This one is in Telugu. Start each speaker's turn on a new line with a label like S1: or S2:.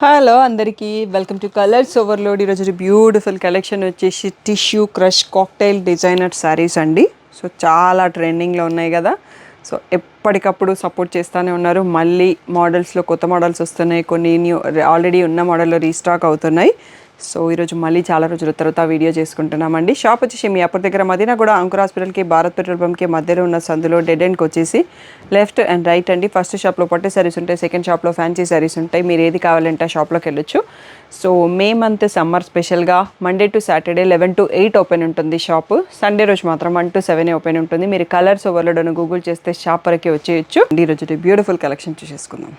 S1: హలో అందరికీ వెల్కమ్ టు కలర్స్ ఓవర్లోడ్. ఈరోజు బ్యూటిఫుల్ కలెక్షన్ వచ్చేసి tissue crush cocktail designer saris అండి. సో చాలా ట్రెండింగ్లో ఉన్నాయి కదా. సో ఎప్పటికప్పుడు సపోర్ట్ చేస్తూనే ఉన్నారు. మళ్ళీ మోడల్స్లో కొత్త మోడల్స్ వస్తున్నాయి, కొన్ని న్యూ ఆల్రెడీ ఉన్న మోడల్లో రీస్టాక్ అవుతున్నాయి. సో ఈరోజు మళ్ళీ చాలా రోజుల తర్వాత వీడియో చేసుకుంటున్నామండి. షాప్ వచ్చేసి మీ అప్పటి దగ్గర మదీనా కూడా అంకుర్ హాస్పిటల్కి భారత్ పెట్రోల్ బంక్కి మధ్యలో ఉన్న సందులో డెడ్ ఎండ్కి వచ్చేసి లెఫ్ట్ అండ్ రైట్ అండి. ఫస్ట్ షాప్లో పట్టు శారీస్ ఉంటాయి, సెకండ్ షాప్లో ఫ్యాన్సీ శారీస్ ఉంటాయి. మీరు ఏది కావాలంటే ఆ షాప్లోకి వెళ్ళొచ్చు. సో మే మంత్ సమ్మర్ స్పెషల్గా Monday to Saturday 11 to 8 open ఉంటుంది షాపు. సండే రోజు మాత్రం 1 to 7 ఓపెన్ ఉంటుంది. మీరు కలర్స్ ఓవర్లోడ్ అని గూగుల్ చేస్తే షాప్ వరకే వచ్చేయచ్చు. ఈరోజు బ్యూటిఫుల్ కలెక్షన్ చూసేసుకుందాం.